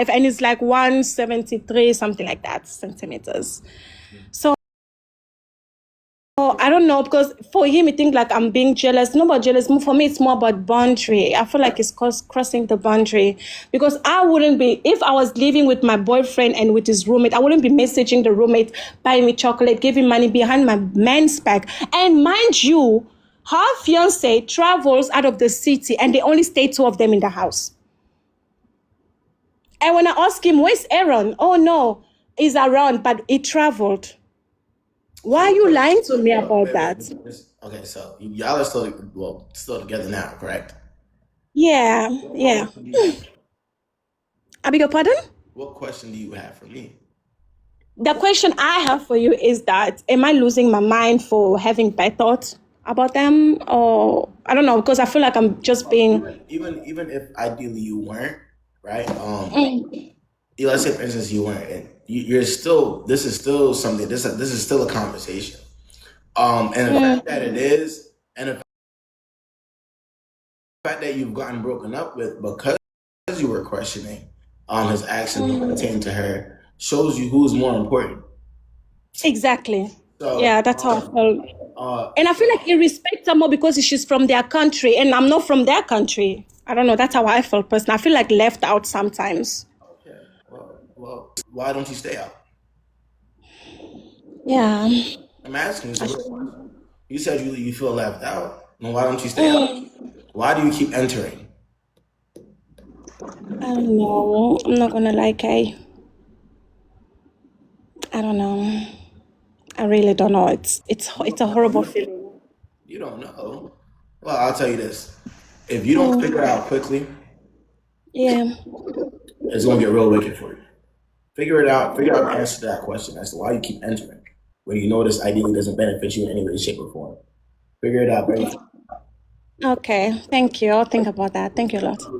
and it's like 173, something like that, centimeters. So I don't know, because for him, he think like I'm being jealous. No, but jealous. For me, it's more about boundary. I feel like it's crossing the boundary, because I wouldn't be, if I was living with my boyfriend and with his roommate, I wouldn't be messaging the roommate, buying me chocolate, giving money behind my man's back. And mind you, her fiance travels out of the city and they only stay 2 of them in the house. And when I ask him, where's Aaron? Oh no, he's around, but he traveled. Why are you lying to me about that? Okay, so y'all are still together now, correct? Yeah. I beg your pardon? What question do you have for me? The question I have for you is that, am I losing my mind for having bad thoughts about them? Or, I don't know, because I feel like I'm just being... Even if ideally you weren't, right? Let's say for instance you weren't, and you're still. This is still something. This is still a conversation. And the fact that it is, and the fact that you've gotten broken up with because you were questioning his actions pertaining to her, shows you who's more important. Exactly. So Yeah, that's how I felt. And I feel like he respects her more because she's from their country and I'm not from their country. I don't know. That's how I felt personally. I feel like left out sometimes. Okay. Well, why don't you stay out? Yeah. I'm asking you. You said you feel left out. Then why don't you stay out? Why do you keep entering? I don't know. I'm not gonna lie, Kay. I don't know. I really don't know. It's a horrible feeling. You don't know. Well, I'll tell you this. If you don't figure it out quickly, Yeah. it's gonna get real wicked for you. Figure it out. Figure out the answer to that question as to why you keep entering when you know this ideally doesn't benefit you in any way, shape, or form. Figure it out, baby. Okay. Thank you. I'll think about that. Thank you a lot. All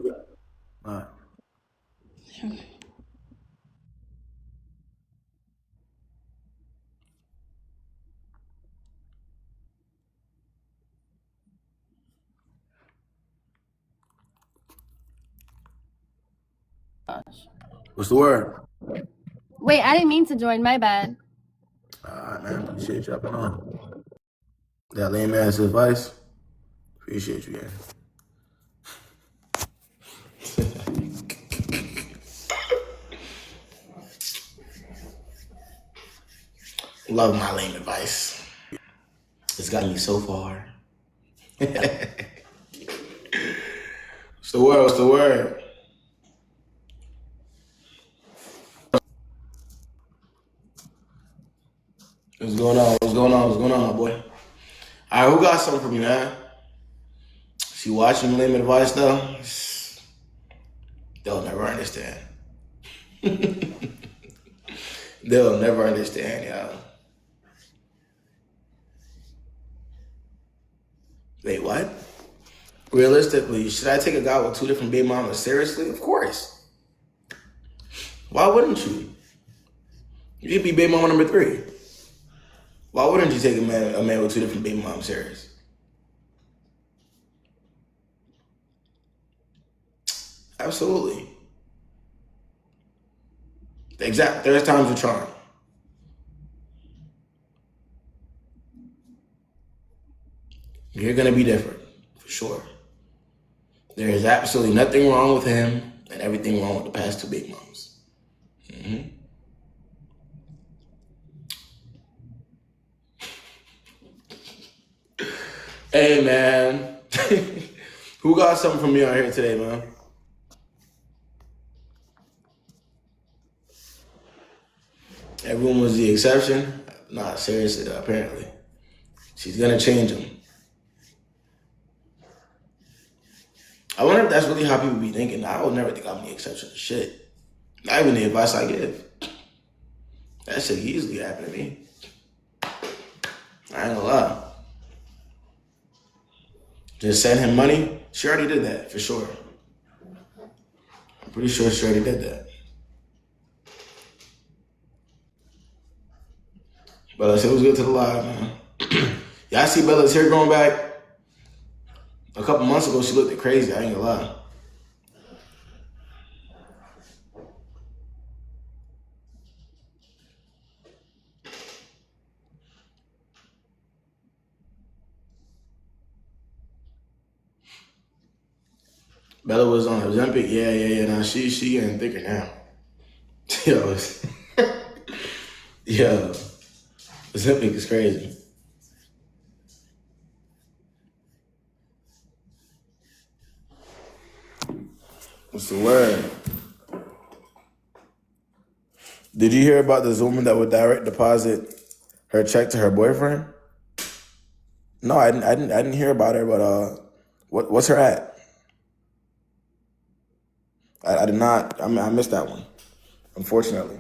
right. What's the word? Wait, I didn't mean to join. My bad. All right, man. Appreciate you jumping on. That lame ass advice. Appreciate you, man. Love my lame advice. It's gotten me so far. What's the word? What's the word? What's going on? What's going on? What's going on, my boy? All right, who got something for me, man? She watching lame advice though? They'll never understand. They'll never understand, y'all. Wait, what? Realistically, should I take a guy with 2 different baby mamas seriously? Of course. Why wouldn't you? You'd be baby mama number 3. Why wouldn't you take a man with 2 different baby mamas serious? Absolutely. There's times of charm. You're gonna be different, for sure. There is absolutely nothing wrong with him and everything wrong with the past 2 big moms. Mm-hmm. Hey, man. Who got something for me out here today, man? Everyone was the exception? Nah, seriously, though, apparently. She's gonna change them. I wonder if that's really how people be thinking. I would never think I'm the exception to shit. Not even the advice I give. That shit easily happen to me. I ain't gonna lie. Just send him money. She already did that, for sure. I'm pretty sure she already did that. But it was good to the live, man. Y'all see Bella's hair growing back? A couple months ago, she looked crazy. I ain't gonna lie. Bella was on Ozempic. Yeah. Now she getting thicker now. Yo, yo, Ozempic is crazy. What's the word? Did you hear about this woman that would direct deposit her check to her boyfriend? No, I didn't hear about her. But what's her at? I did not. I missed that one, unfortunately.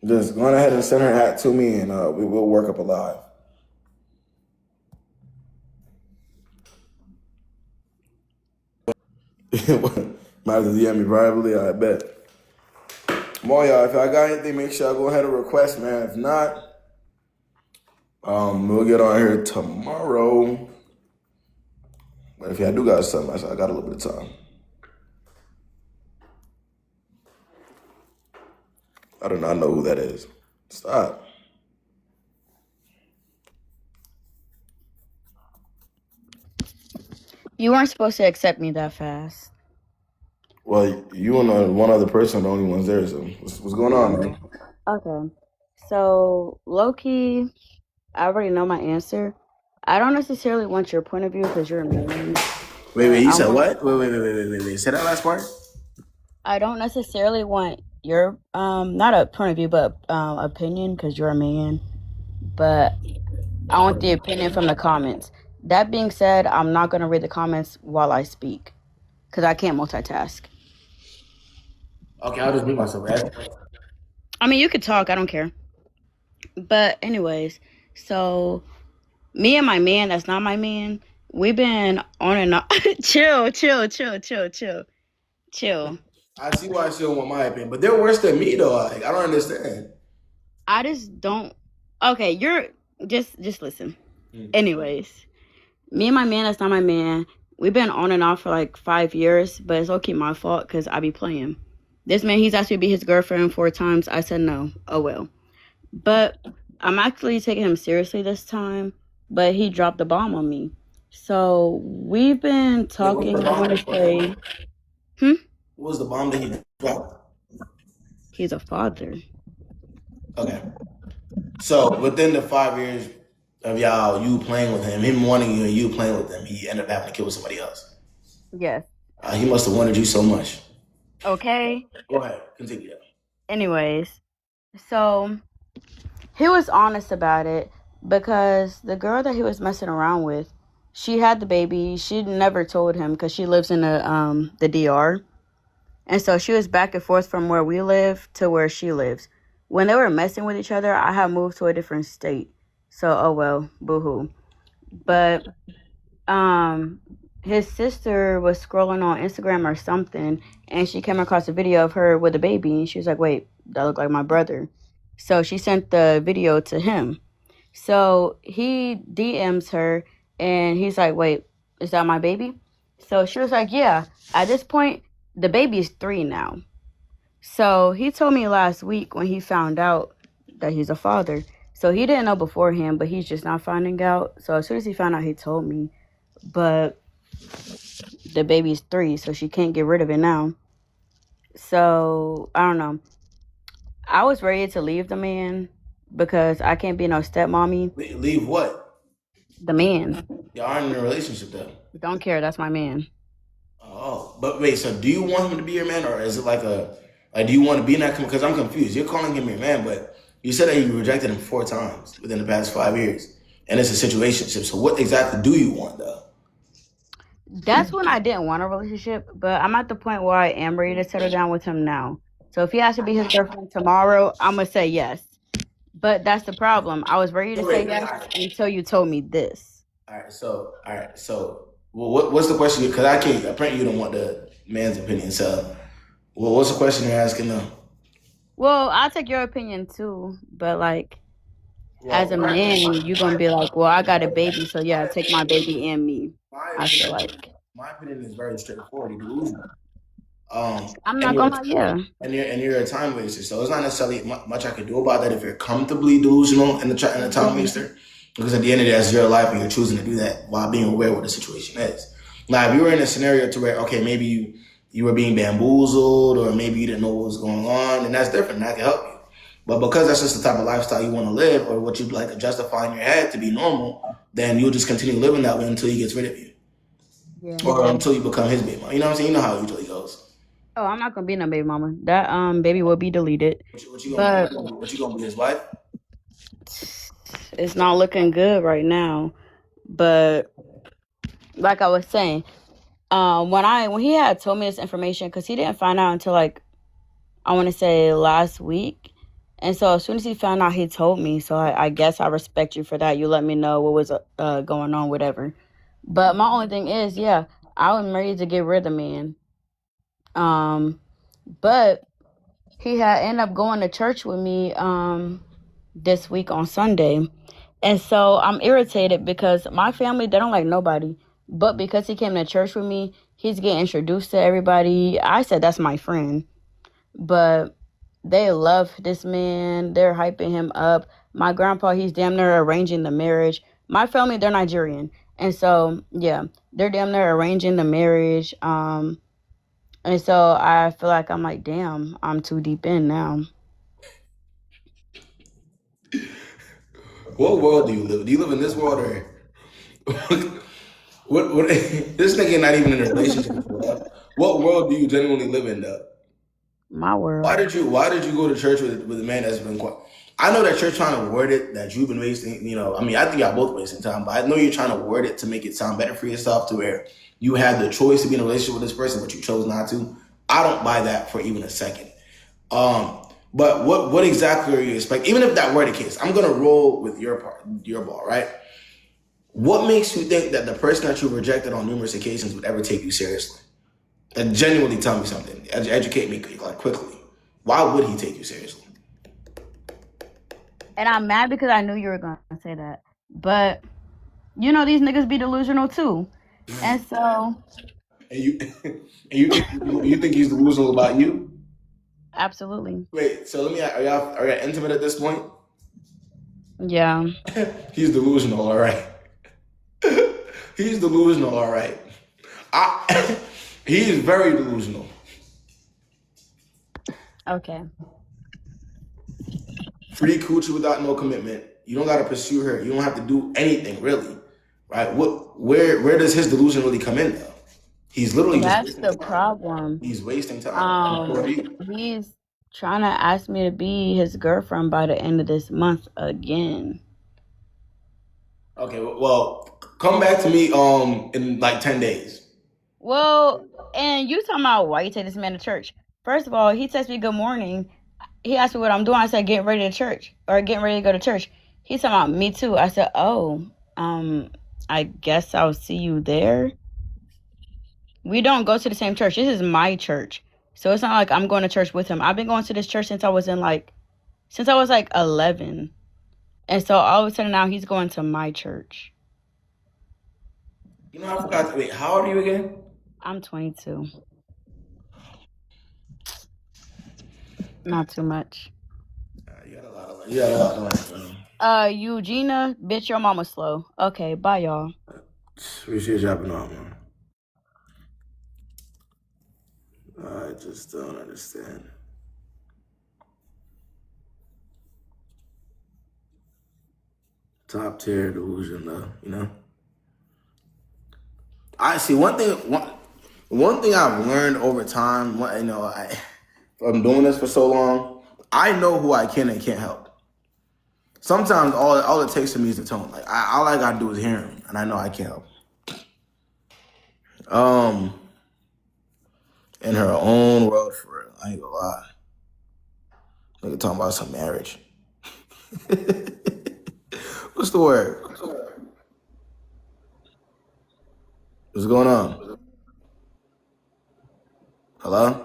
Just go ahead and send her hat to me, and we will work up a live. Might have to DM me privately. I bet. Come on, y'all. If y'all got anything, make sure y'all go ahead and request, man. If not, we'll get on here tomorrow. But if y'all do got something, I got a little bit of time. I do not know who that is. Stop. You weren't supposed to accept me that fast. Well, you and one other person are the only ones there, so what's going on, man? Okay. So, low-key, I already know my answer. I don't necessarily want your point of view because you're a man. Wait, you I said want- what? Wait. Say that last part? I don't necessarily want your, not a point of view, but opinion because you're a man. But I want the opinion from the comments. That being said, I'm not going to read the comments while I speak because I can't multitask. Okay, I'll just mute myself. I mean, you could talk. I don't care. But anyways, so me and my man, that's not my man, we've been on and off. Chill. I see why she don't want my opinion, but they're worse than me though. Like, I don't understand. I just don't. Okay, you're just listen. Anyways, me and my man, that's not my man. We've been on and off for like 5 years, but it's okay my fault because I be playing. This man, he's asked me to be his girlfriend 4 times. I said no. Oh well. But I'm actually taking him seriously this time. But he dropped the bomb on me. So we've been talking. I want to say, What was the bomb that he dropped? he's a father. Okay. So within the 5 years of y'all, you playing with him wanting you and you playing with him, he ended up having to kill somebody else. Yes. He must have wanted you so much. Okay. Go ahead, continue. Anyways, so he was honest about it because the girl that he was messing around with, she had the baby. She never told him because she lives in the DR. And so she was back and forth from where we live to where she lives. When they were messing with each other, I had moved to a different state. So, oh well, boo-hoo. But his sister was scrolling on Instagram or something, and she came across a video of her with a baby, and she was like, wait, that looked like my brother. So she sent the video to him. So he DMs her, and he's like, wait, is that my baby? So she was like, yeah. At this point, the baby's 3 now. So he told me last week when he found out that he's a father. So he didn't know beforehand, but he's just not finding out. So as soon as he found out, he told me. But the baby's 3, so she can't get rid of it now. So I don't know. I was ready to leave the man because I can't be no stepmommy. Leave what? The man. Y'all aren't in a relationship though. Don't care. That's my man. Oh, but wait. So do you want him to be your man, or is it like do you want to be in that? Because I'm confused. You're calling him your man, but you said that you rejected him 4 times within the past 5 years, and it's a situationship. So what exactly do you want though? That's when I didn't want a relationship, but I'm at the point where I am ready to settle down with him now. So if he has to be his girlfriend tomorrow, I'm gonna say yes. But that's the problem. I was ready to say yes until you told me this. All right. So, well, what's the question? Because I can't. Apparently, you don't want the man's opinion. So, well, what's the question you're asking now? Well, I'll take your opinion too, but like, as a man, you're gonna be like, well, I got a baby, so yeah, take my baby and me. I feel like my opinion is very straightforward. You delusional. I'm not gonna lie, yeah. And you're a time waster. So it's not necessarily much I can do about that if you're comfortably delusional and a time waster. Because at the end of the day, it's your life, and you're choosing to do that while being aware of what the situation is. Now, if you were in a scenario to where, okay, maybe you were being bamboozled or maybe you didn't know what was going on, then that's different. That can help you. But because that's just the type of lifestyle you want to live or what you'd like to justify in your head to be normal, then you'll just continue living that way until he gets rid of you. Yeah. Or until you become his baby mama. You know what I'm saying? You know how it usually goes. Oh, I'm not gonna be no baby mama. That baby will be deleted. What you But gonna be his wife? it's not looking good right now. But like I was saying, when he had told me this information, because he didn't find out until like I want to say last week, and so as soon as he found out, he told me. So I guess I respect you for that. You let me know what was going on, whatever. But my only thing is, yeah, I was ready to get rid of the man. But he had ended up going to church with me this week on Sunday. And so I'm irritated because my family, they don't like nobody. But because he came to church with me, he's getting introduced to everybody. I said that's my friend. But they love this man. They're hyping him up. My grandpa, he's damn near arranging the marriage. My family, they're Nigerian. And so, yeah, they're damn near arranging the marriage. And so I feel like I'm like, damn, I'm too deep in now. What world do you live in? Do you live in this world or what this nigga not even in a relationship? What world do you genuinely live in though? My world. Why did you go to church with a man that's been quite I know that you're trying to word it that you've been wasting, I mean, I think y'all both wasting time, but I know you're trying to word it to make it sound better for yourself to where you had the choice to be in a relationship with this person, but you chose not to. I don't buy that for even a second. But what exactly are you expecting? Even if that were the case, I'm gonna roll with your ball, right? What makes you think that the person that you rejected on numerous occasions would ever take you seriously? And genuinely tell me something. Educate me like quickly. Why would he take you seriously? And I'm mad because I knew you were going to say that. But, these niggas be delusional too. And so... And you you think he's delusional about you? Absolutely. Wait, so let me are y'all intimate at this point? Yeah. He's delusional, all right. He's delusional, all right. He is very delusional. Okay. Free coochie without no commitment. You don't gotta pursue her. You don't have to do anything really, right? Where does his delusion really come in though? He's literally That's just the problem. He's wasting time. He's trying to ask me to be his girlfriend by the end of this month again. Okay, well, come back to me in like 10 days. Well, and you talking about why you take this man to church? First of all, he texted me good morning. He asked me what I'm doing. I said getting ready to church or getting ready to go to church. He's talking about me too. I said, I guess I'll see you there. We don't go to the same church. This is my church. So it's not like I'm going to church with him. I've been going to this church since I was like 11. And so all of a sudden now he's going to my church. I forgot to wait. How old are you again? I'm 22. Not too much. You got a lot of life. Eugenia, bitch, your mama slow. Okay, bye y'all. Appreciate you hopping on, man. I just don't understand. Top tier delusion, though. I see one thing I've learned over time. I'm doing this for so long. I know who I can and can't help. Sometimes all it takes to me is the tone. Like all I gotta do is hear him, and I know I can't help. In her own world, for real. I ain't gonna lie. Nigga talking about some marriage. What's the word? What's going on? Hello?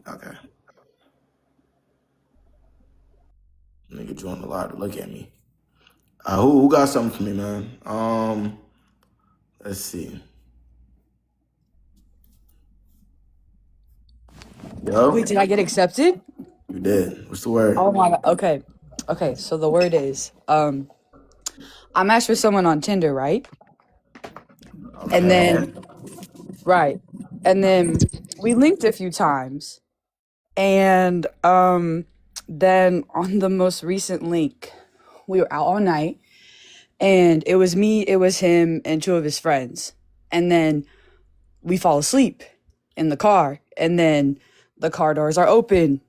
Okay. Nigga joined the line to look at me. Who got something for me, man? Let's see. Yo? Wait, did I get accepted? You did. What's the word? Oh my god. Okay, so the word is I matched with someone on Tinder, right? And then, Okay. right. And then we linked a few times. And then on the most recent link, we were out all night. And it was me, it was him, and two of his friends. And then we fall asleep in the car. And then the car doors are open.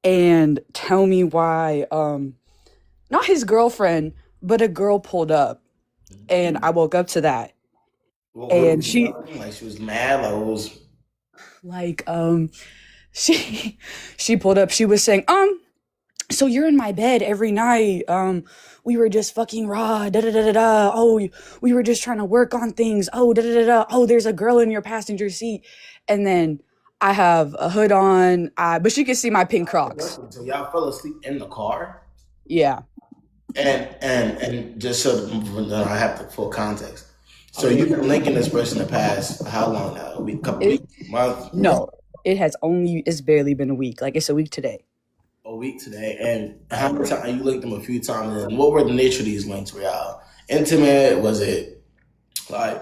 And tell me why, not his girlfriend, but a girl pulled up. And I woke up to that. What And was she talking? Like she was mad? Like what was like, she, she pulled up. She was saying, so you're in my bed every night. We were just fucking raw. Da da da da da. Oh, we were just trying to work on things. Oh, da da da da. Oh, there's a girl in your passenger seat. And then I have a hood on. But she could see my pink Crocs. so y'all fell asleep in the car? Yeah. And just so that I have the full context. So you've been linking this person the past how long now? A week, couple weeks, month? No, it's barely been a week. Like it's a week today. A week today. And how many times you linked them a few times? And what were the nature of these links? Were y'all intimate? Was it like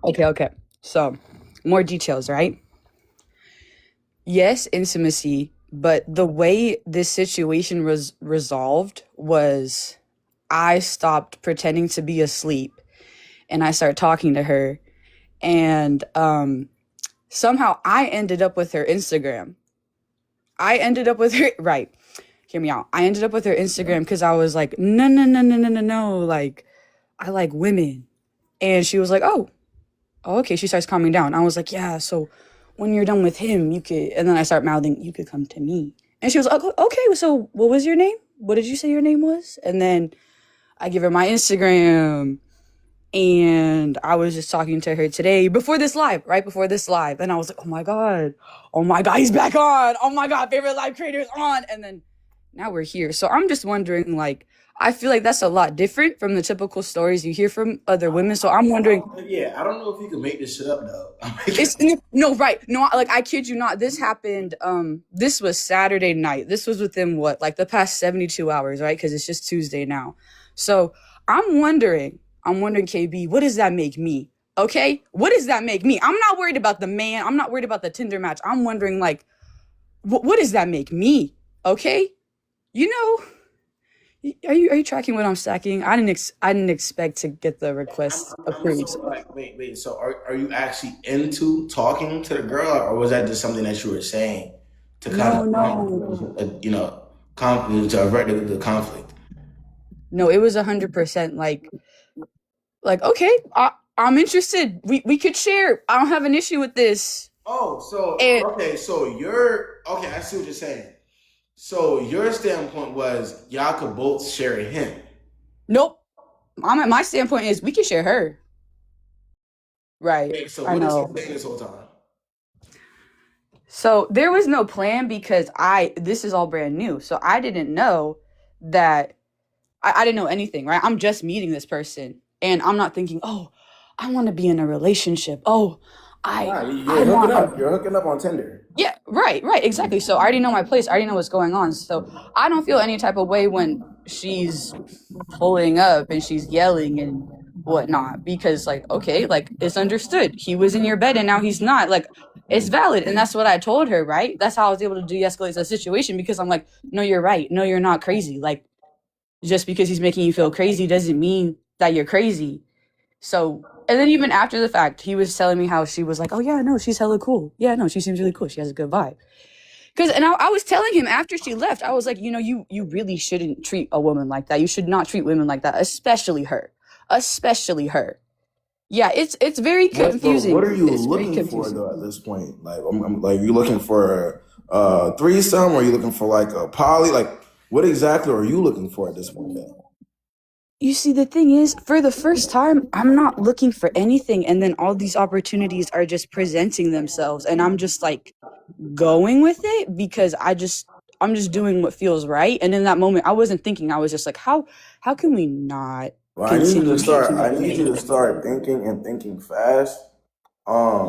Okay. So more details, right? Yes, intimacy, but the way this situation was resolved was I stopped pretending to be asleep and I started talking to her, and somehow I ended up with her Instagram. I ended up with her, right, hear me out. I ended up with her Instagram because I was like, no, like, I like women. And she was like, oh, okay. She starts calming down. I was like, yeah, so when you're done with him, you could, and then I start mouthing, you could come to me. And she was like, okay, so what was your name? What did you say your name was? And then I give her my Instagram. And I was just talking to her today right before this live. And I was like, oh my God, he's back on. Oh my God, favorite live creator is on. And then now we're here. So I'm just wondering, like, I feel like that's a lot different from the typical stories you hear from other women. So I'm wondering. yeah, I don't know if you can make this shit up though. No, right. No, like I kid you not. This happened. This was Saturday night. This was within like the past 72 hours, right? Because it's just Tuesday now. So I'm wondering, KB, what does that make me? Okay? What does that make me? I'm not worried about the man. I'm not worried about the Tinder match. I'm wondering, like, what does that make me? Okay? You know, are you tracking what I'm stacking? I didn't expect to get the request approved. So, like, wait. So are you actually into talking to the girl, or was that just something that you were saying to kind No. conflict, to avert the conflict? No, it was 100% like, okay, I'm interested. We could share. I don't have an issue with this. Oh, so And okay, I see what you're saying. So your standpoint was y'all could both share him. nope. My standpoint is we can share her. Right. Okay, so I what is know. he saying this whole time? So there was no plan because this is all brand new. So I didn't know that I didn't know anything, right? I'm just meeting this person and I'm not thinking, oh, I want to be in a relationship. Oh, You're hooking up on Tinder. Yeah, right, exactly. So I already know my place. I already know what's going on. So I don't feel any type of way when she's pulling up and she's yelling and whatnot because, like, okay, like, it's understood. He was in your bed and now he's not. Like, it's valid. And that's what I told her, right? That's how I was able to de-escalate the situation because I'm like, no, you're right. No, you're not crazy. Like, just because he's making you feel crazy doesn't mean that you're crazy. So, and then even after the fact, he was telling me how she was like, oh yeah, no, she's hella cool. Yeah, no, she seems really cool. She has a good vibe. And I was telling him after she left, I was like, you know, you really shouldn't treat a woman like that. You should not treat women like that, especially her. Yeah, it's very confusing. What are you looking for though at this point? Like, I'm like, you looking for a threesome, or are you looking for like a poly? Like, what exactly are you looking for at this point? Then? You see, the thing is, for the first time, I'm not looking for anything. And then all these opportunities are just presenting themselves. And I'm just like going with it because I'm just doing what feels right. And in that moment, I wasn't thinking. I was just like, how can we not continue? I need you to start thinking fast.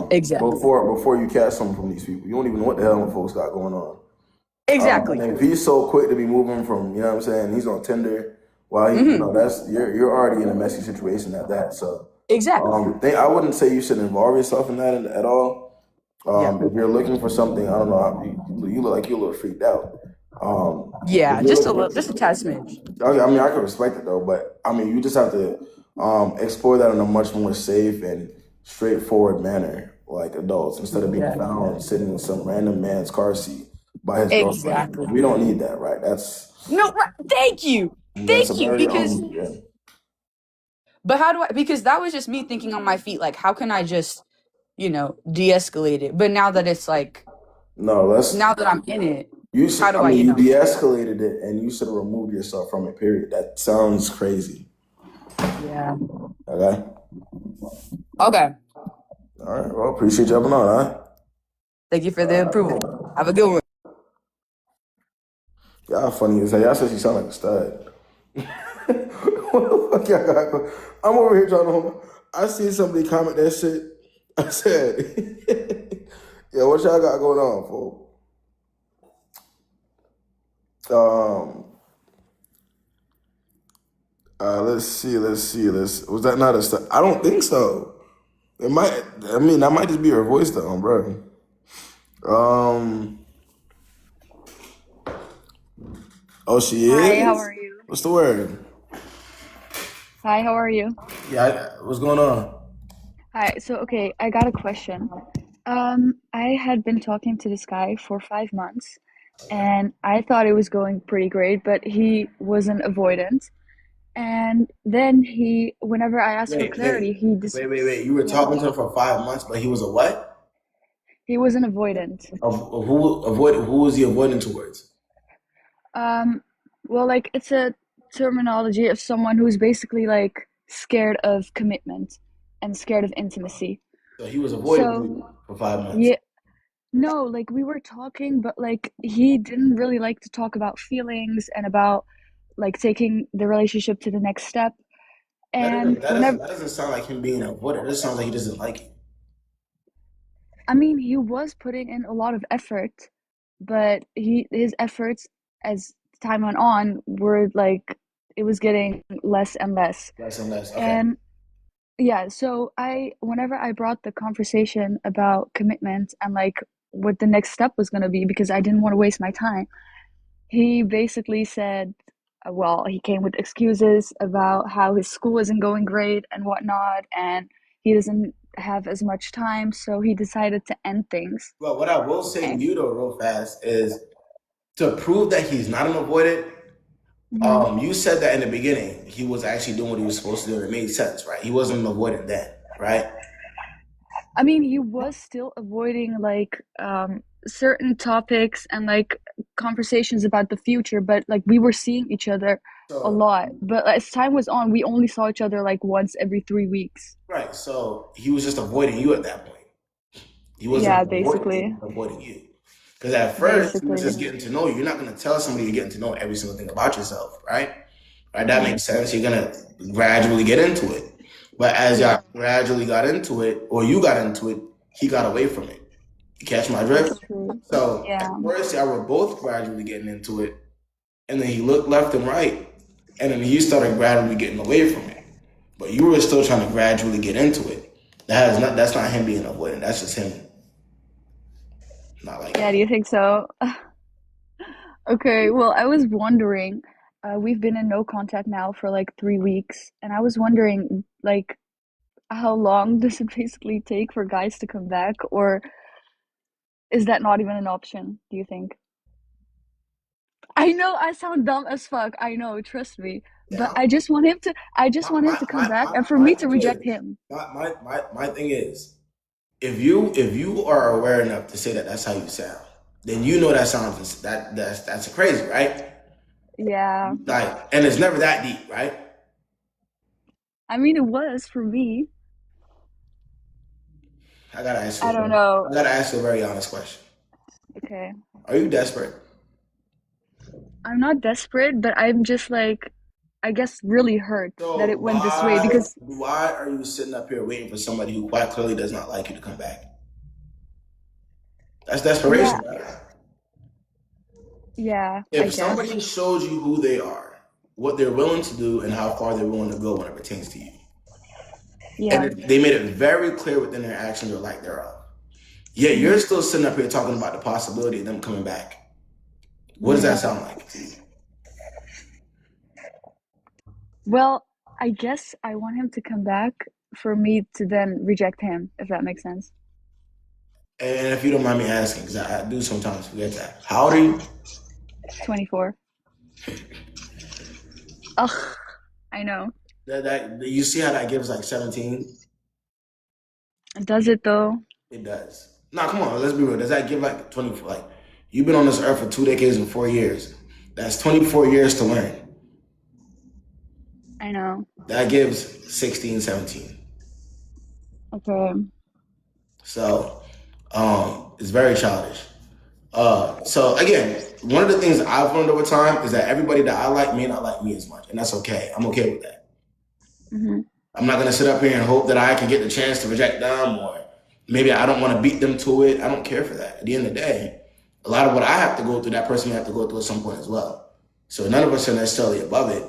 Exactly. Before you catch something from these people. You don't even know what the hell them folks got going on. Exactly. And if he's so quick to be moving from, you know what I'm saying, he's on Tinder. Well, you know, that's you're already in a messy situation at that. So Exactly. I wouldn't say you should involve yourself in that at all. Yeah. If you're looking for something, I don't know. You look like you're a little freaked out. If Yeah, you're just a looking little, for, just a tad smidge. I mean, I can respect it though, but I mean, you just have to explore that in a much more safe and straightforward manner, like adults, instead of being found sitting in some random man's car seat by his girlfriend. Exactly. We don't need that, right? That's No, thank you. that's a Thank you. very Because, yeah. but how do I, because that was just me thinking on my feet, like, how can I just, de-escalate it? But now that it's like, No, now that I'm in it, you should. how do I I, mean, you de-escalated it, and you should have removed yourself from it. Period. That sounds crazy. yeah. Okay. Okay. All right. Well, appreciate you jumping on, huh? Thank you for the approval. Have a good one. Y'all funny as hell. Y'all said she sound like a stud. What the fuck y'all got going? I'm over here trying to. I see somebody comment that shit. I said, "Yeah, what y'all got going on, fool?" Let's see. Was that not a stud? I don't think so. It might. I mean, that might just be her voice, though, bro. Oh, she is. Hi, how are you? What's the word? Hi, how are you? Yeah, what's going on? Hi, so okay, I got a question. I had been talking to this guy for 5 months, and I thought it was going pretty great, but he wasn't avoidant. And then whenever I asked for Wait, clarity, wait. You were yeah, talking to him for 5 months, but he was a what? he wasn't avoidant. Who was he avoiding towards? Um, well, like it's a terminology of someone who's basically like scared of commitment and scared of intimacy. So he was avoiding So, you for 5 months. yeah, no, like we were talking, but like he didn't really like to talk about feelings and about like taking the relationship to the next step. And whenever, That doesn't sound like him being avoidant. It just sounds like he doesn't like you. I mean, he was putting in a lot of effort, but his efforts as time went on were like it was getting less and less. Less and less. Okay. And yeah, so whenever I brought the conversation about commitment and like what the next step was going to be because I didn't want to waste my time, he basically said, well, he came with excuses about how his school isn't going great and whatnot, and he doesn't have as much time, so he decided to end things. Well, what I will say to And, you though, real fast, is to prove that he's not an avoidant. mhm. You said that in the beginning he was actually doing what he was supposed to do. It made sense, right? He wasn't an avoidant then, right? I mean, he was still avoiding like certain topics and like conversations about the future, but like we were seeing each other a So lot. But as time was on, we only saw each other like once every 3 weeks. right. So he was just avoiding you at that point. He wasn't Yeah, avoiding you, he basically. was avoiding you. Because at first he was Basically. just getting to know you. You're not gonna tell somebody you're getting to know every single thing about yourself, right? Right, that Mhm. makes sense. You're gonna gradually get into it. But as Yeah, y'all gradually got into it, or you got into it, he got away from it. You catch my that's drift? true. So at Yeah. first y'all were both gradually getting into it, and then he looked left and right, and then he started gradually getting away from it. But you were still trying to gradually get into it. That's not him being avoidant. That's just him not liking Yeah, you. do you think so? Okay, well, I was wondering, we've been in no contact now for like 3 weeks, and I was wondering, like, how long does it basically take for guys to come back, or is that not even an option, do you think? I know I sound dumb as fuck. I know, trust me. But Yeah. I just My want him my to come my back my, and for my me to thing reject is him. my thing is if you are aware enough to say that that's how you sound, then you know that sounds that's crazy, right? Yeah. Like, and it's never that deep, right? I mean, it was for me. I gotta ask you. I don't know. I gotta ask you a very honest question. Okay. Are you desperate? I'm not desperate, but I'm just like, I guess really hurt that So it went this way because, why are you sitting up here waiting for somebody who quite clearly does not like you to come back? That's yeah, desperation, right? yeah, I If guess. somebody showed you who they are, what they're willing to do, and how far they're willing to go when it pertains to you, Yeah. And they made it very clear within their actions or lack thereof. Yeah, Mm-hmm. you're still sitting up here talking about the possibility of them coming back. What does that sound like to you? Well, I guess I want him to come back for me to then reject him, if that makes sense. And if you don't mind me asking, because I do sometimes forget that. How old are you? 24. Ugh, I know. That you see how that gives like 17? Does it though? It does. Nah, come on, let's be real. Does that give like 20? Like, you've been on this earth for 2 decades and 4 years. That's 24 years to learn. I know. That gives 16, 17. Okay. So, it's very childish. So again, one of the things I've learned over time is that everybody that I like may not like me as much, and that's okay. I'm okay with that. Mm-hmm. I'm not gonna sit up here and hope that I can get the chance to reject them, or maybe I don't want to beat them to it. I don't care for that. At the end of the day, a lot of what I have to go through, that person may have to go through at some point as well. So none of us are necessarily above it.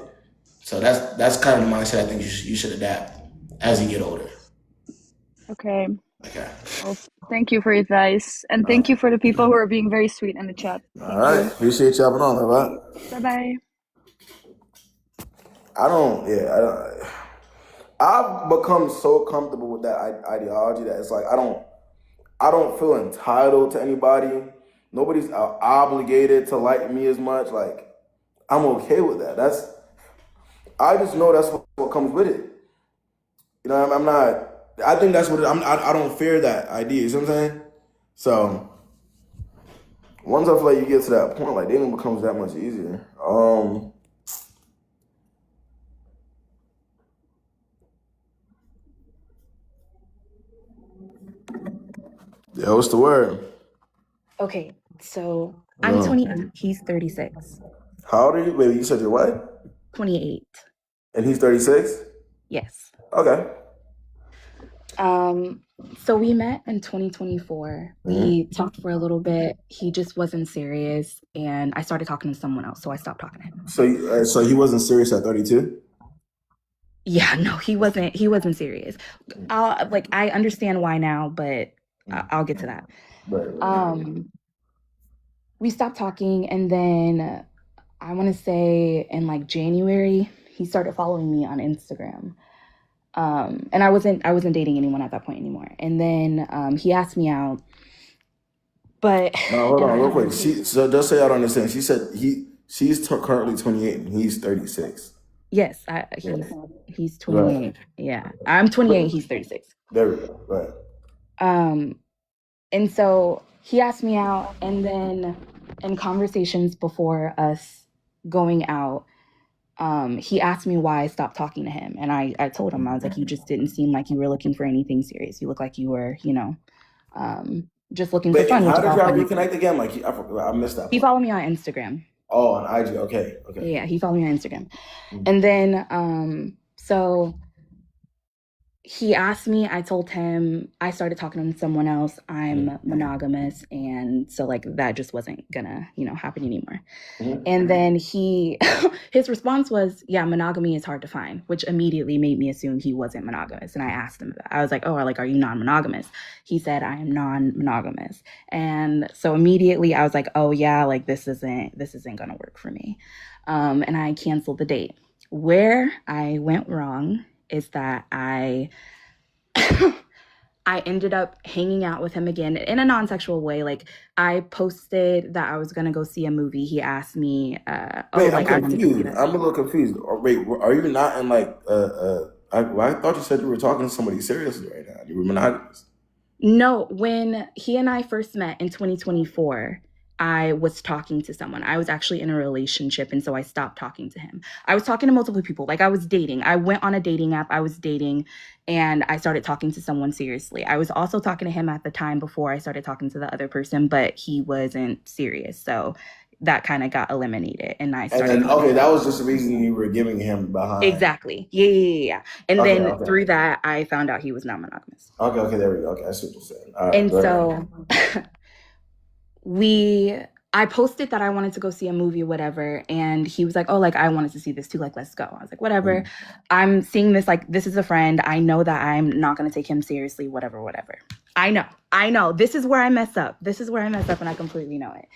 So that's kind of the mindset I think you should adapt as you get older. Okay. Okay. Well, thank you for your advice. And thank you for the people who are being very sweet in the chat. All right. Appreciate you having on, all right? Bye-bye. I've become so comfortable with that ideology that it's like I don't feel entitled to anybody. Nobody's obligated to like me as much. Like, I'm okay with that. I just know that's what comes with it. You know, I'm not. I think that's what I don't fear that idea. You see what I'm saying? So once I feel like you get to that point, like dating becomes that much easier. Yeah, what's the word? Okay, so I'm 28. He's 36. How old are you? Wait, you said you're what? 28. And he's 36? Yes. Okay. So we met in 2024. We talked for a little bit. He just wasn't serious, and I started talking to someone else, so I stopped talking to him. So he wasn't serious at 32? Yeah, no, he wasn't serious. I understand why now, but I'll get to that. Right. We stopped talking, and then I want to say in like January, he started following me on Instagram. And I wasn't dating anyone at that point anymore. And then he asked me out, but no, hold on real quick. So just say I don't understand. She said she's currently 28 and he's 36. Yes, he's 28. Right. Yeah, I'm 28. He's 36. There we go. Right. And so he asked me out, and then in conversations before us going out, he asked me why I stopped talking to him. And I told him, I was like, you just didn't seem like you were looking for anything serious. You look like you were, just looking for fun. How did y'all reconnect again? Like, I missed that part. He followed me on Instagram. Oh, on IG. Okay. Yeah, he followed me on Instagram. And then, so he asked me, I told him, I started talking to someone else. I'm monogamous. And so like, that just wasn't gonna, happen anymore. And then his response was, yeah, monogamy is hard to find, which immediately made me assume he wasn't monogamous. And I asked him that. I was like, oh, are you non-monogamous? He said, I am non-monogamous. And so immediately I was like, oh yeah, like this isn't gonna work for me. And I canceled the date. Where I went wrong is that I ended up hanging out with him again in a non-sexual way. Like, I posted that I was going to go see a movie. He asked me, wait, I'm confused. I'm a little confused. Wait, are you not in like, I thought you said you were talking to somebody seriously right now. You were monogamous. No, when he and I first met in 2024, I was talking to someone. I was actually in a relationship, and so I stopped talking to him. I was talking to multiple people. Like, I was dating. I went on a dating app. I was dating, and I started talking to someone seriously. I was also talking to him at the time before I started talking to the other person, but he wasn't serious. So that kind of got eliminated, and I started. And then, okay, that was just the reason you were giving him behind. Exactly. Yeah. And then through that, I found out he was non-monogamous. Okay, there we go. Okay, I see what you're saying. All right, and so we I posted that I wanted to go see a movie or whatever, and he was like, oh, like, I wanted to see this too, like, let's go. I was like, whatever. I'm seeing this, like, this is a friend. I know that I'm not going to take him seriously, whatever. I know. This is where I mess up. And I completely know it.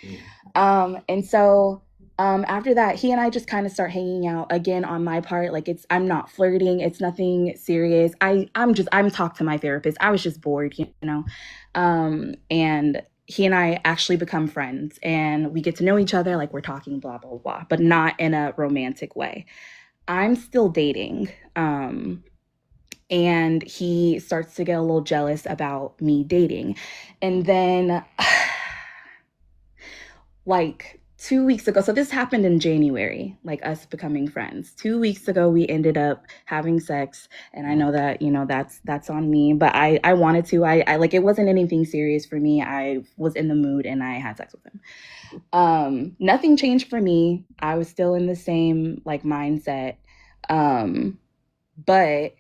And so after that, he and I just kind of start hanging out again on my part. Like, I'm not flirting. It's nothing serious. I'm talking to my therapist. I was just bored, you know? And he and I actually become friends, and we get to know each other. Like, we're talking, blah, blah, blah, but not in a romantic way. I'm still dating. And he starts to get a little jealous about me dating. And then like 2 weeks ago, so this happened in January, like us becoming friends. 2 weeks ago, we ended up having sex, and I know that, you know, that's on me, but I wanted to. I like, it wasn't anything serious for me. I was in the mood and I had sex with him. Nothing changed for me. I was still in the same like mindset. But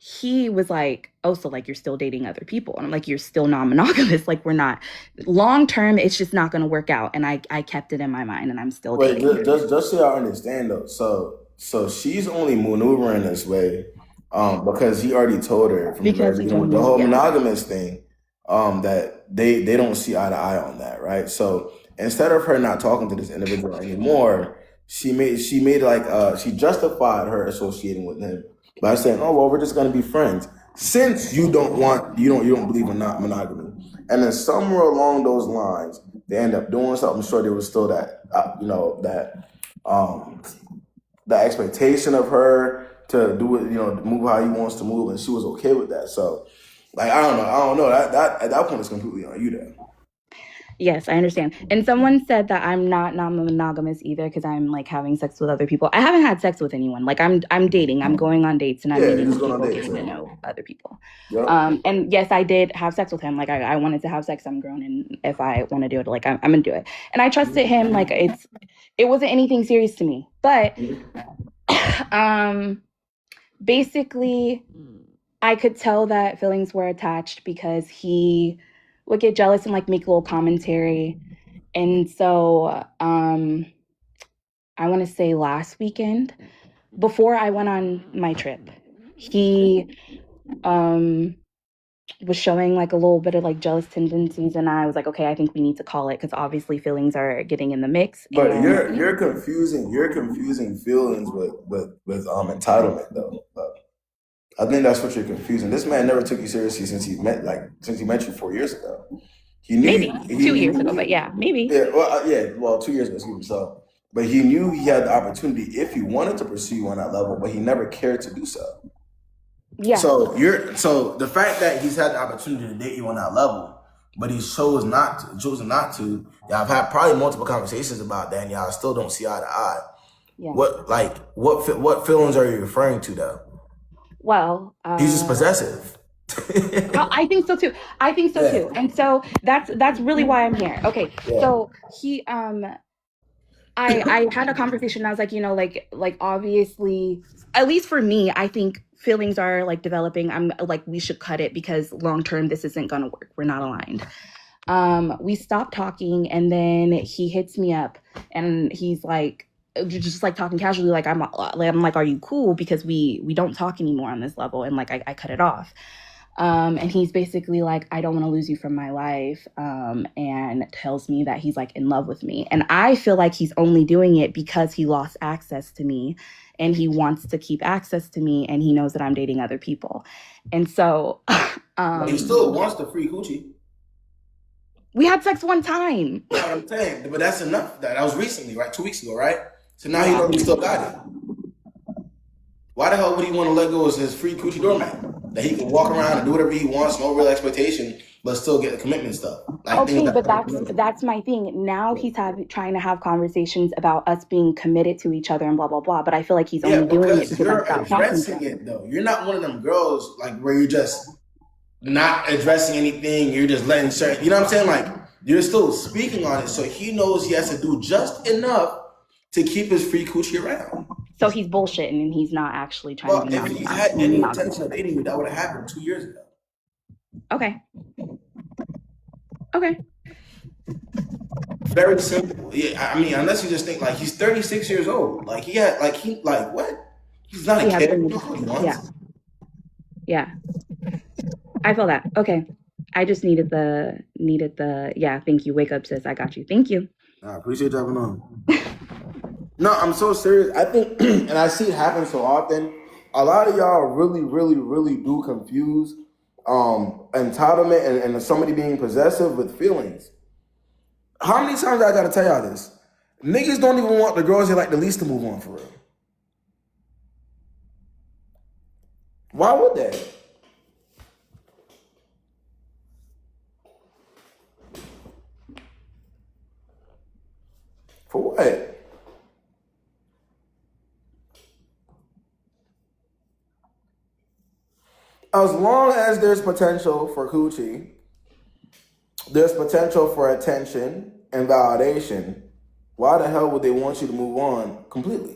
he was like, oh, so like you're still dating other people. And I'm like, you're still non-monogamous. Like, we're not long term, it's just not going to work out. And I kept it in my mind, and I'm still dating. Wait, just so y'all understand though. So she's only maneuvering this way because he already told her from the very beginning with the whole monogamous thing that they don't see eye to eye on that, right? So instead of her not talking to this individual anymore, she justified her associating with him by saying, "Oh well, we're just gonna be friends." Since you don't believe in not monogamy, and then somewhere along those lines, they end up doing something. I'm sure there was still that the expectation of her to do it, move how he wants to move, and she was okay with that. So, like, I don't know. That at that point is completely on you there. Yes, I understand. And someone said that I'm not non-monogamous either because I'm like having sex with other people. I haven't had sex with anyone. Like, I'm dating. I'm going on dates, and I'm meeting people, getting to know other people. Yep. And yes, I did have sex with him. Like, I wanted to have sex. I'm grown, and if I want to do it, like, I'm gonna do it. And I trusted him. Like, it wasn't anything serious to me. But basically, I could tell that feelings were attached because he would get jealous and like make a little commentary. And so I want to say last weekend, before I went on my trip, he was showing like a little bit of like jealous tendencies, and I was like, okay, I think we need to call it because obviously feelings are getting in the mix. But you're confusing feelings with entitlement though. I think that's what you're confusing. This man never took you seriously since he met you 4 years ago. He knew maybe 2 years ago, but yeah, maybe. Yeah, well, 2 years ago, excuse me. So, but he knew he had the opportunity if he wanted to pursue you on that level, but he never cared to do so. Yeah. So the fact that he's had the opportunity to date you on that level, but he chosen not to. Yeah, I've had probably multiple conversations about that, and y'all still don't see eye to eye. Yeah. What feelings are you referring to though? Well, he's just possessive. I think so too. Too. And so that's really why I'm here. Okay. Yeah. So he I had a conversation, and I was like, like obviously, at least for me, I think feelings are like developing. I'm like, we should cut it because long term this isn't gonna work. We're not aligned. We stopped talking, and then he hits me up, and he's like, just like talking casually, like I'm like, are you cool? Because we don't talk anymore on this level, and like I cut it off. And he's basically like, I don't want to lose you from my life, and tells me that he's like in love with me. And I feel like he's only doing it because he lost access to me, and he wants to keep access to me, and he knows that I'm dating other people. And so he still wants the free coochie. We had sex one time. You know what I'm saying? But that's enough. That was recently, right? 2 weeks ago, right? So now he knows he still got it. Why the hell would he want to let go of his free coochie doormat? That he can walk around and do whatever he wants, no real expectation, but still get the commitment stuff. Like, okay, but that's my thing. Now he's trying to have conversations about us being committed to each other and blah blah blah. But I feel like he's only doing it because you're addressing it though. You're not one of them girls like where you're just not addressing anything. You're just letting certain. You know what I'm saying? Like, you're still speaking on it, so he knows he has to do just enough to keep his free coochie around. So he's bullshitting, and he's not actually trying to be. If he had any intention of dating you, that would have happened 2 years ago. Okay. Very simple. Yeah, I mean, unless you just think like he's 36 years old. Like what? He's not a He has kid. been, That's what he yeah, wants. yeah. I feel that. Okay. I just needed yeah, thank you. Wake up, sis. I got you. Thank you. I appreciate you having on. No, I'm so serious. I think, and I see it happen so often. A lot of y'all really, really, really do confuse entitlement and somebody being possessive with feelings. How many times I gotta tell y'all this? Niggas don't even want the girls they like the least to move on for real. Why would they? For what? As long as there's potential for coochie, there's potential for attention and validation. Why the hell would they want you to move on completely?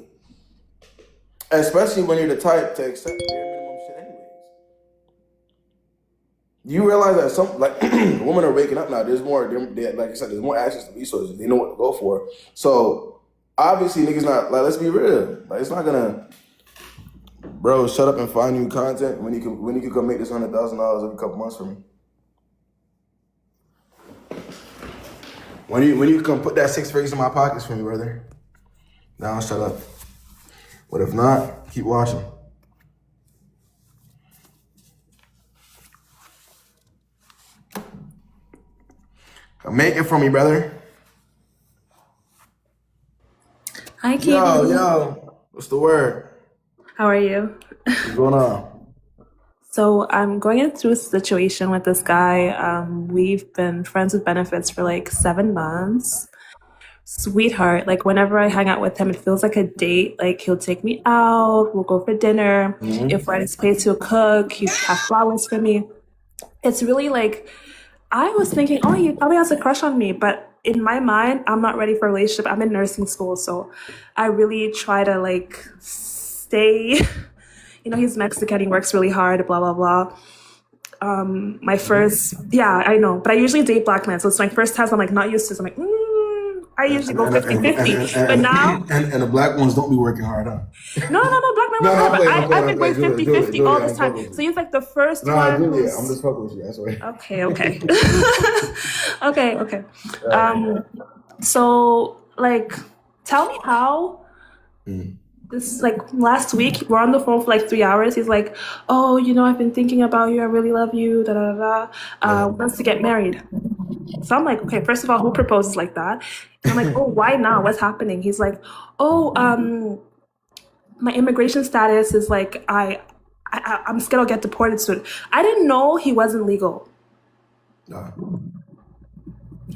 Especially when you're the type to accept bare minimum shit anyways. You realize that some like women are waking up now. There's more, like I said, there's more access to resources. They know what to go for. So obviously niggas not like, let's be real. Like it's not gonna, bro, shut up and find new content when you can come make this $100,000 every couple months for me. When you come put that 6 figures in my pockets for me, brother. Now shut up. But if not, keep watching. Make it for me, brother. Hi, KB. Yo, what's the word? How are you? What's going on? So I'm going through a situation with this guy. We've been friends with benefits for like 7 months. Sweetheart, like whenever I hang out with him, it feels like a date. Like he'll take me out, we'll go for dinner. If we're at his place, he'll cook, he'll have flowers for me. It's really like, I was thinking, oh, he probably has a crush on me, but in my mind, I'm not ready for a relationship. I'm in nursing school, so I really try to like stay. He's Mexican, he works really hard, blah, blah, blah. My first, yeah, I know, but I usually date black men, so it's my first time, so I'm like not used to this. I'm like, I usually go 50-50, but now, and the black ones don't be working hard, huh? no, black men work hard, but I've been going 50-50 all this time. So he's like the first one. Julia, I'm just fucking with you. That's why. Okay. okay. So like, tell me how. This like last week we're on the phone for like 3 hours. He's like, oh, I've been thinking about you. I really love you. Da da da. Wants to get married. So I'm like, okay, first of all, who proposes like that? And I'm like, oh, why now? What's happening? He's like, oh, my immigration status is like I'm scared I'll get deported soon. I didn't know he wasn't legal.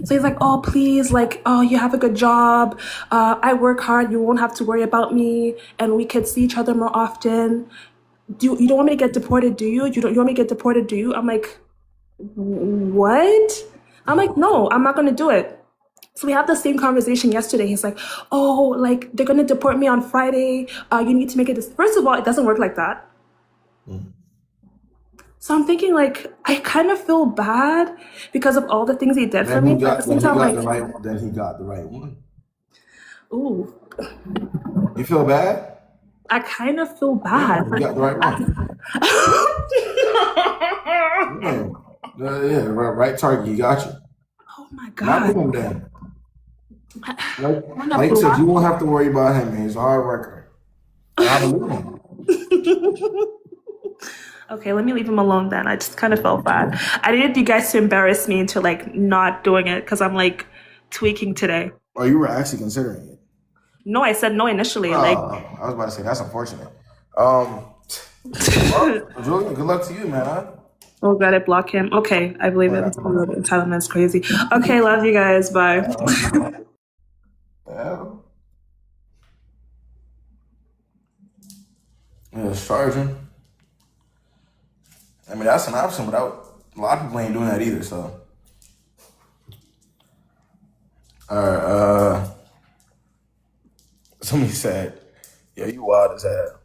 So he's like, oh, please, like, oh, you have a good job. I work hard. You won't have to worry about me. And we could see each other more often. You don't want me to get deported, do you? You want me to get deported, do you? I'm like, what? I'm like, no, I'm not going to do it. So we had the same conversation yesterday. He's like, oh, like, they're going to deport me on Friday. You need to make it. First of all, it doesn't work like that. So I'm thinking, like, I kind of feel bad because of all the things he did for me. But at the same time, Then he got the right one. Ooh. You feel bad? I kind of feel bad. You got the right one. Yeah, right target. He got you. Oh my God. Not him then. Like you said, you won't have to worry about him. He's a hard worker. I believe him. Okay, let me leave him alone then. I just kind of felt bad. I needed you guys to embarrass me into like not doing it because I'm like tweaking today. Oh, you were actually considering it? No, I said no initially. I was about to say that's unfortunate. Well, Julian, good luck to you, man. Huh? Oh, got it. Block him. Okay, I believe it. Entitlement's crazy. Okay, love you guys. Bye. Yeah, it's charging. I mean, that's an option, but a lot of people ain't doing that either, so. Alright, somebody said, yeah, you wild as hell.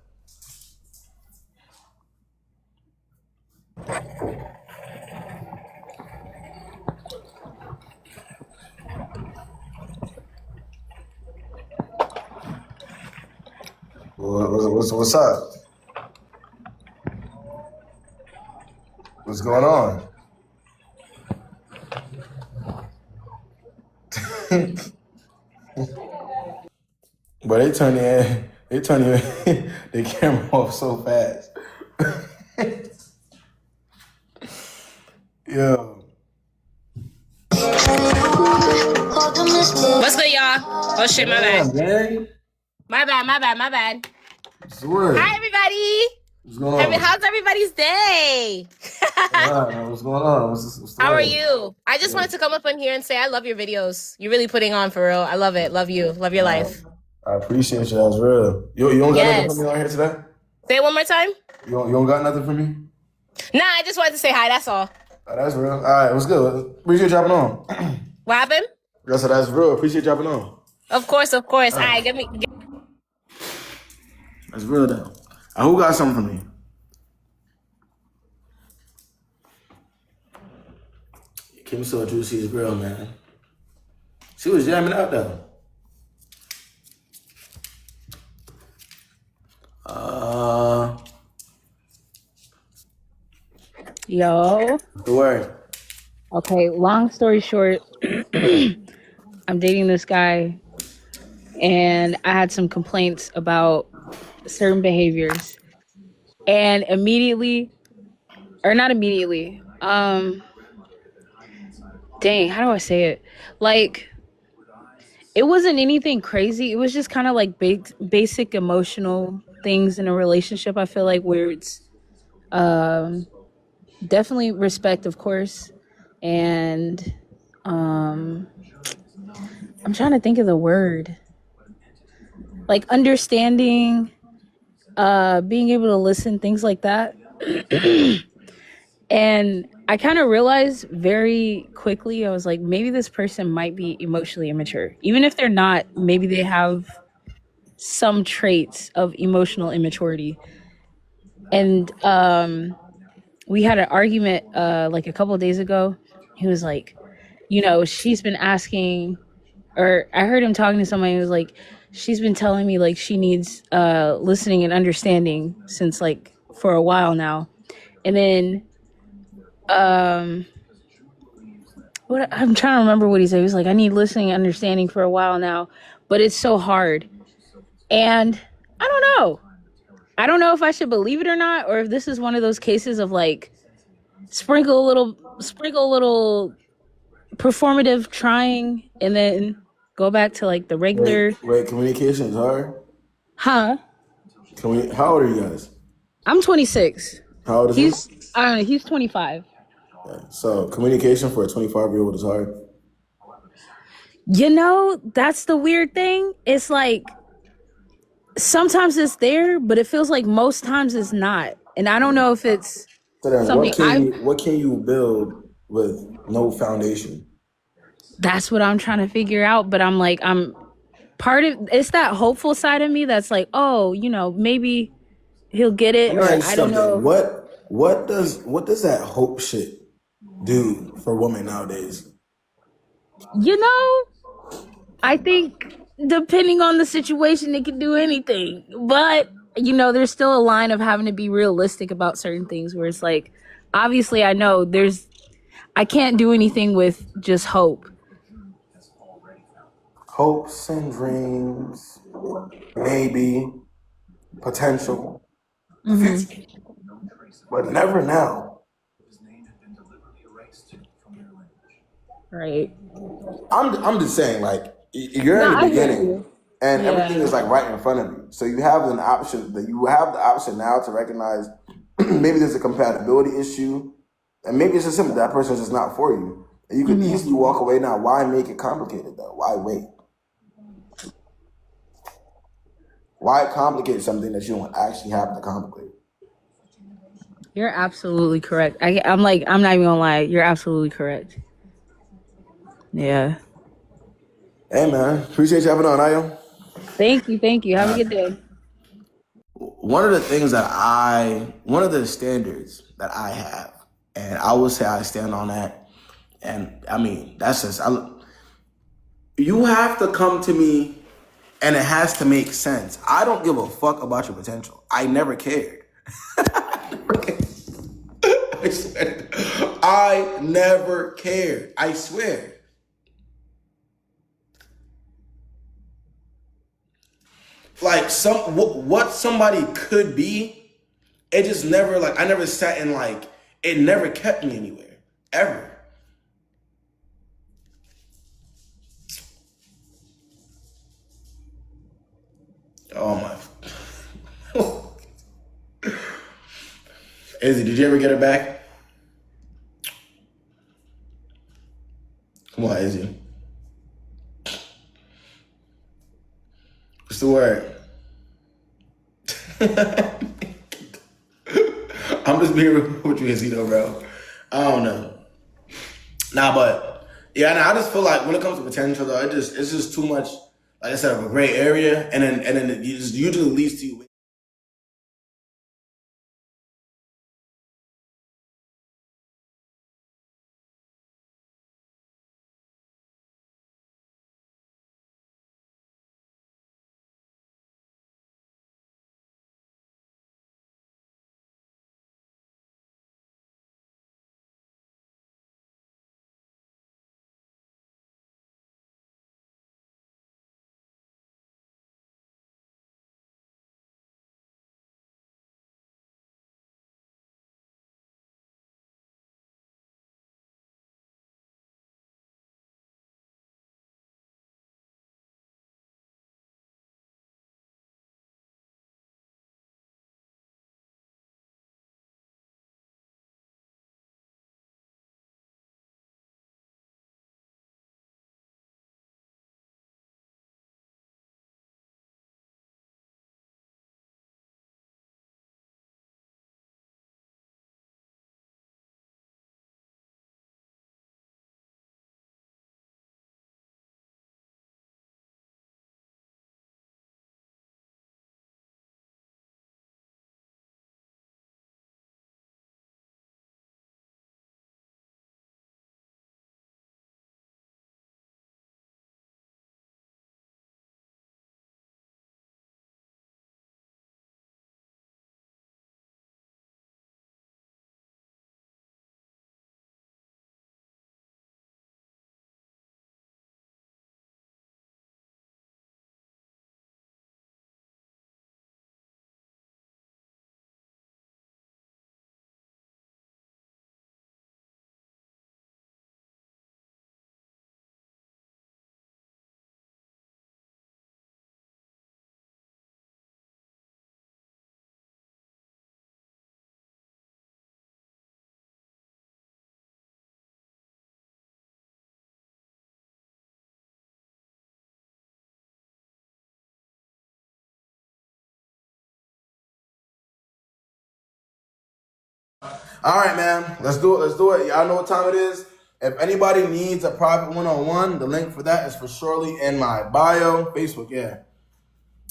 What's up? What's going on? But they turn the camera off so fast. Yo. What's good, y'all? Oh shit, my bad. Man. My bad. What's the word? Hi, everybody. What's going on? How's everybody's day? What's going on? What's the How word? are you? I just wanted to come up in here and say I love your videos. You're really putting on for real. I love it. Love you. Love your life. I appreciate you. That's real. You don't got nothing for me on here today? Say it one more time. You don't got nothing for me? Nah, I just wanted to say hi. That's all. Oh, that's real. All right, what's good? Appreciate you dropping on. What happened? That's real. Appreciate you dropping on. Of course. All right, give me. That's real though. Who got something for me? Kim so juicy is real, man. She was jamming out though. Yo. The word. Okay, long story short, I'm dating this guy and I had some complaints about certain behaviors. And not immediately, dang, how do I say it? Like, it wasn't anything crazy. It was just kind of like basic emotional things in a relationship. I feel like where it's definitely respect, of course, and I'm trying to think of the word, like understanding, being able to listen, things like that. And I kind of realized very quickly, I was like, maybe this person might be emotionally immature. Even if they're not, maybe they have some traits of emotional immaturity. And we had an argument like a couple of days ago. He was like, she's been asking, or I heard him talking to somebody who was like, she's been telling me like she needs listening and understanding since like for a while now. And then I'm trying to remember what he said. He was like, I need listening and understanding for a while now, but it's so hard. And I don't know. I don't know if I should believe it or not, or if this is one of those cases of like sprinkle a little performative trying and then go back to like the regular. Wait, communication is hard? Huh? How old are you guys? I'm 26. How old is he? I don't know, he's 25. So communication for a 25-year-old is hard? That's the weird thing. It's like sometimes it's there, but it feels like most times it's not. And I don't know if it's so then something what can you build with no foundation? That's what I'm trying to figure out. But I'm like, it's that hopeful side of me that's like, oh, maybe he'll get it. Or I don't know. What does that hope shit do for women nowadays? I think depending on the situation, it can do anything. But, there's still a line of having to be realistic about certain things where it's like, obviously I know I can't do anything with just hope. Hopes and dreams, maybe, potential, future, but never now. Right. I'm just saying, like, you're in the beginning, and everything is like right in front of you. So you have the option now to recognize maybe there's a compatibility issue, and maybe it's just simple that person's just not for you. And you could easily walk away now. Why make it complicated though? Why wait? Why complicate something that you don't actually have to complicate? You're absolutely correct. I'm not even gonna lie. You're absolutely correct. Yeah. Hey man, appreciate you having on, Ayo. Thank you. Have a good day. One of the standards that I have, and I will say I stand on that, and I mean, that's just, you have to come to me And it has to make sense. I don't give a fuck about your potential. I never cared. I swear. I never cared. I swear. Like what somebody could be, it just never, like, I never sat in, like, it never kept me anywhere. Ever. Oh my. Izzy, did you ever get her back? Come on, Izzy. What's the word? I'm just being real with you, Izzy, though, bro. I don't know. Nah, but yeah, nah, I just feel like when it comes to potential, though, it's just too much, like I said, of a gray area, and then it just usually leads to you. All right, man. Let's do it. Let's do it. Y'all know what time it is. If anybody needs a private one-on-one, the link for that is for surely in my bio. Facebook, yeah.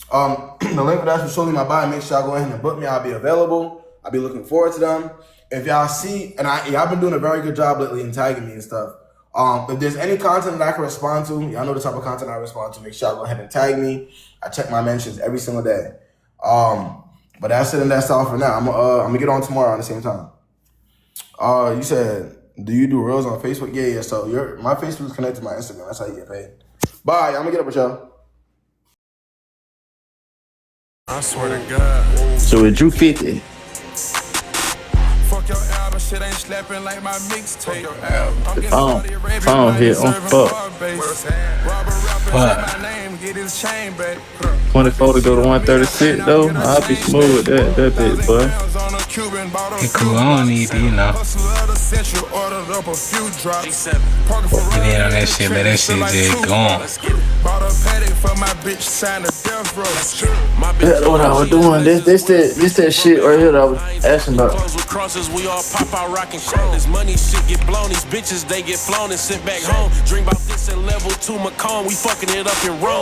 The link for that is for surely in my bio. Make sure y'all go ahead and book me. I'll be available. I'll be looking forward to them. If y'all see, and y'all been doing a very good job lately in tagging me and stuff. If there's any content that I can respond to, y'all know the type of content I respond to. Make sure y'all go ahead and tag me. I check my mentions every single day. But that's it and that's all for now. I'm gonna get on tomorrow at the same time. You said, do you do reels on Facebook? Yeah. So my Facebook is connected to my Instagram. That's how you get paid. Bye. I'm gonna get up with y'all. I swear to God. So it drew 50. Fuck your album, shit ain't slapping like my mixtape. The phone hit on fuck. What? 24 to go to 136 though. I'll be smooth with that bitch, boy. It's cool, I don't need to, you know. Get in on that shit, let that shit just gone. That's what I was doing. This that shit right here that I was asking about. We all pop out rockin' this money shit get blown. These bitches they get flown and sent back home. Dream about this at level 2 Macomb. We fucking it up in Rome.